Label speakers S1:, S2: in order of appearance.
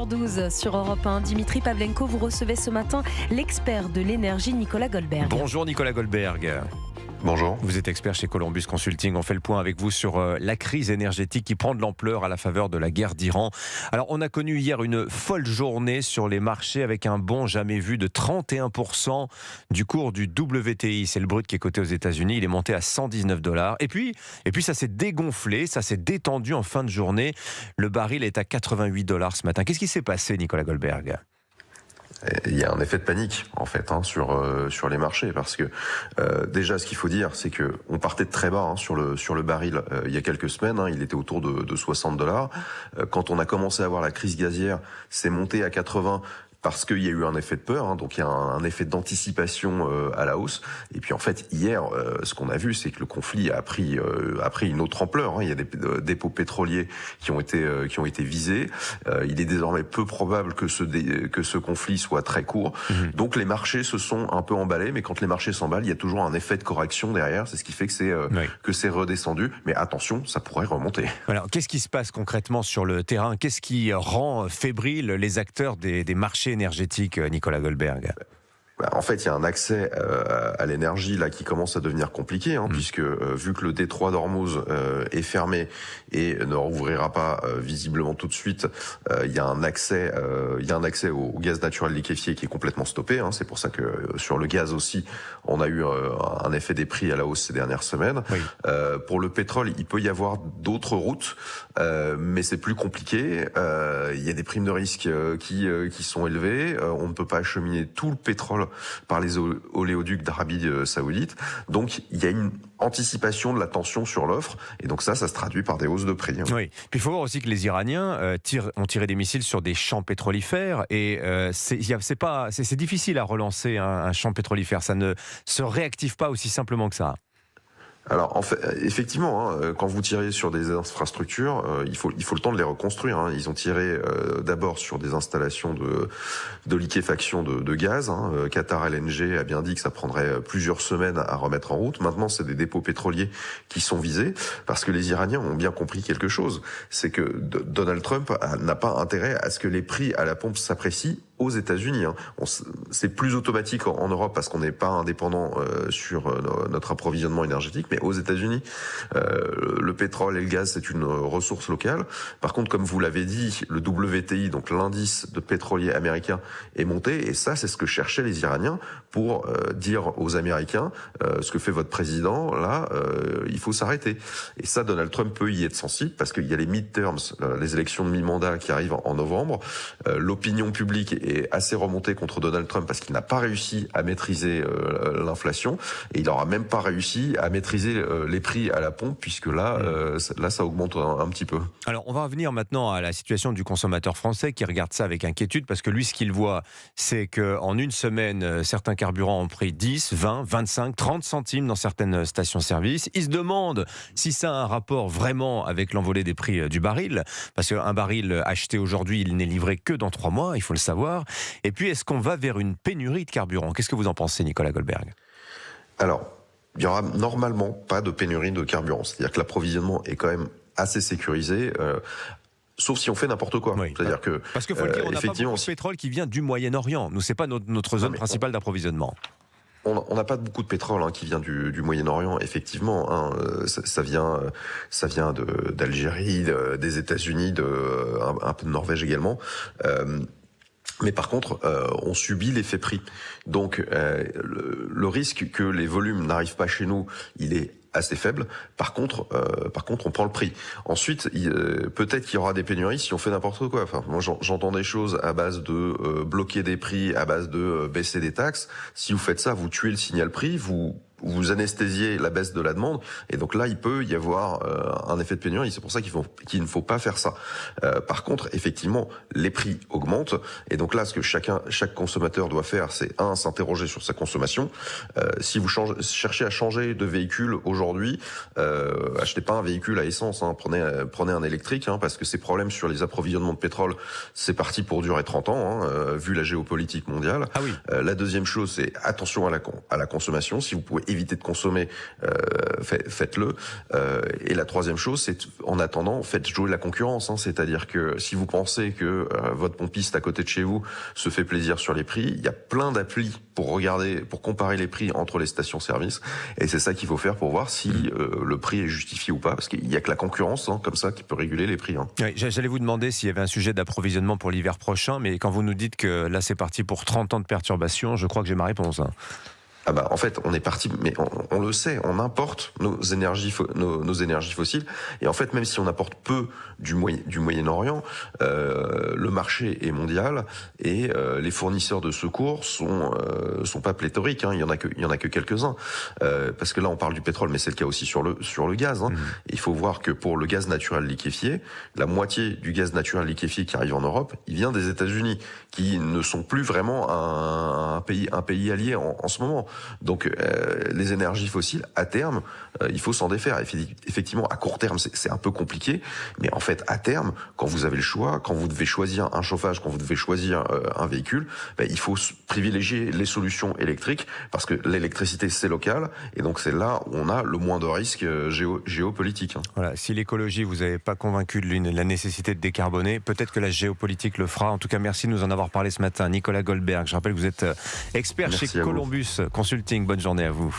S1: 12 sur Europe 1. Dimitri Pavlenko, vous recevez ce matin l'expert de l'énergie Nicolas Goldberg.
S2: Bonjour Nicolas Goldberg.
S3: Bonjour.
S2: Vous êtes expert chez Columbus Consulting. On fait le point avec vous sur la crise énergétique qui prend de l'ampleur à la faveur de la guerre d'Iran. Alors, on a connu hier une folle journée sur les marchés avec un bond jamais vu de 31% du cours du WTI. C'est le brut qui est coté aux États-Unis. Il est monté à $119. Et puis ça s'est dégonflé, ça s'est détendu en fin de journée. Le baril est à $88 ce matin. Qu'est-ce qui s'est passé, Nicolas Goldberg ?
S3: Il y a un effet de panique en fait sur les marchés parce que déjà ce qu'il faut dire c'est que on partait de très bas sur le baril il y a quelques semaines, il était autour de $60. Quand on a commencé à voir la crise gazière, c'est monté à 80. Parce qu'il y a eu un effet de peur, donc il y a un effet d'anticipation à la hausse. Et puis en fait hier, ce qu'on a vu, c'est que le conflit a pris une autre ampleur. Il y a des dépôts pétroliers qui ont été visés. Il est désormais peu probable que ce conflit soit très court. Donc les marchés se sont un peu emballés, mais quand les marchés s'emballent, il y a toujours un effet de correction derrière. C'est ce qui fait que c'est redescendu. Mais attention, ça pourrait remonter.
S2: Alors qu'est-ce qui se passe concrètement sur le terrain ? Qu'est-ce qui rend fébrile les acteurs des marchés énergétique, Nicolas Goldberg?
S3: En fait, il y a un accès à l'énergie là qui commence à devenir compliqué, puisque vu que le détroit d'Ormuz est fermé et ne rouvrira pas visiblement tout de suite, il y a un accès au gaz naturel liquéfié qui est complètement stoppé. C'est pour ça que sur le gaz aussi, on a eu un effet des prix à la hausse ces dernières semaines. Oui. Pour le pétrole, il peut y avoir d'autres routes, mais c'est plus compliqué. Il y a des primes de risque qui sont élevées. On ne peut pas acheminer tout le pétrole par les oléoducs d'Arabie Saoudite. Donc, il y a une anticipation de la tension sur l'offre. Et donc ça se traduit par des hausses de prix.
S2: Oui. Puis il faut voir aussi que les Iraniens ont tiré des missiles sur des champs pétrolifères. Et c'est difficile à relancer un champ pétrolifère. Ça ne se réactive pas aussi simplement que ça.
S3: Alors, en fait, effectivement, quand vous tirez sur des infrastructures, il faut le temps de les reconstruire. Ils ont tiré d'abord sur des installations de liquéfaction de gaz. Qatar LNG a bien dit que ça prendrait plusieurs semaines à remettre en route. Maintenant, c'est des dépôts pétroliers qui sont visés parce que les Iraniens ont bien compris quelque chose. C'est que Donald Trump n'a pas intérêt à ce que les prix à la pompe s'apprécient aux États-Unis. C'est plus automatique en Europe parce qu'on n'est pas indépendant sur notre approvisionnement énergétique, mais aux États-Unis, le pétrole et le gaz, c'est une ressource locale. Par contre, comme vous l'avez dit, le WTI, donc l'indice de pétrolier américain, est monté, et ça, c'est ce que cherchaient les Iraniens pour dire aux Américains, ce que fait votre président, là, il faut s'arrêter. Et ça, Donald Trump peut y être sensible parce qu'il y a les midterms, les élections de mi-mandat qui arrivent en novembre. L'opinion publique est assez remontée contre Donald Trump parce qu'il n'a pas réussi à maîtriser l'inflation, et il n'aura même pas réussi à maîtriser les prix à la pompe, puisque là ça augmente un petit peu.
S2: Alors on va revenir maintenant à la situation du consommateur français qui regarde ça avec inquiétude, parce que lui, ce qu'il voit, c'est qu'en une semaine, certains carburants ont pris 10, 20, 25, 30 centimes dans certaines stations-service. Il se demande si ça a un rapport vraiment avec l'envolée des prix du baril, parce qu'un baril acheté aujourd'hui, il n'est livré que dans 3 mois, il faut le savoir. Et puis, est-ce qu'on va vers une pénurie de carburant ? Qu'est-ce que vous en pensez, Nicolas Goldberg ?
S3: Alors, il n'y aura normalement pas de pénurie de carburant. C'est-à-dire que l'approvisionnement est quand même assez sécurisé, sauf si on fait n'importe quoi.
S2: Oui,
S3: c'est-à-dire que,
S2: parce qu'il faut le dire, on n'a pas beaucoup de pétrole qui vient du Moyen-Orient. Nous, c'est pas notre zone principale d'approvisionnement.
S3: On n'a pas beaucoup de pétrole qui vient du Moyen-Orient, effectivement. Ça vient d'Algérie, des États-Unis, un peu de Norvège également. Mais par contre, on subit l'effet prix. Donc, le risque que les volumes n'arrivent pas chez nous, il est assez faible. Par contre, on prend le prix. Ensuite, peut-être qu'il y aura des pénuries si on fait n'importe quoi. Enfin, moi, j'entends des choses à base de bloquer des prix, à base de baisser des taxes. Si vous faites ça, vous tuez le signal prix, vous anesthésiez la baisse de la demande, et donc là il peut y avoir un effet de pénurie. C'est pour ça qu'il ne faut pas faire ça. Par contre, effectivement, les prix augmentent, et donc là ce que chaque consommateur doit faire, c'est s'interroger sur sa consommation. Si vous cherchez à changer de véhicule aujourd'hui, achetez pas un véhicule à essence, prenez un électrique, parce que ces problèmes sur les approvisionnements de pétrole, c'est parti pour durer 30 ans, vu la géopolitique mondiale.
S2: Ah oui.
S3: La deuxième chose, c'est attention à la consommation. Si vous pouvez éviter de consommer, faites-le. Et la troisième chose, c'est en attendant, faites jouer la concurrence. C'est-à-dire que si vous pensez que votre pompiste à côté de chez vous se fait plaisir sur les prix, il y a plein d'applis pour regarder, pour comparer les prix entre les stations-service. Et c'est ça qu'il faut faire pour voir si le prix est justifié ou pas, parce qu'il n'y a que la concurrence comme ça qui peut réguler les prix.
S2: Oui, j'allais vous demander s'il y avait un sujet d'approvisionnement pour l'hiver prochain, mais quand vous nous dites que là c'est parti pour 30 ans de perturbations, je crois que j'ai ma réponse.
S3: Ah bah en fait on est parti, mais on le sait, on importe nos énergies fossiles, et en fait même si on importe peu du Moyen-Orient, le marché est mondial et les fournisseurs de secours sont pas pléthoriques, il y en a que quelques-uns, parce que là on parle du pétrole, mais c'est le cas aussi sur le gaz. Il faut voir que pour le gaz naturel liquéfié, la moitié du gaz naturel liquéfié qui arrive en Europe, il vient des États-Unis, qui ne sont plus vraiment un pays allié en ce moment. Donc les énergies fossiles, à terme, il faut s'en défaire. Effectivement, à court terme, c'est un peu compliqué, mais en fait, à terme, quand vous avez le choix, quand vous devez choisir un chauffage, quand vous devez choisir un véhicule, il faut privilégier les solutions électriques, parce que l'électricité, c'est local, et donc c'est là où on a le moins de risques géopolitiques.
S2: Voilà, si l'écologie vous avez pas convaincu de la nécessité de décarboner, peut-être que la géopolitique le fera. En tout cas, merci de nous en avoir parlé ce matin. Nicolas Goldberg, je rappelle que vous êtes expert chez Columbus Consulting. Bonne journée à vous.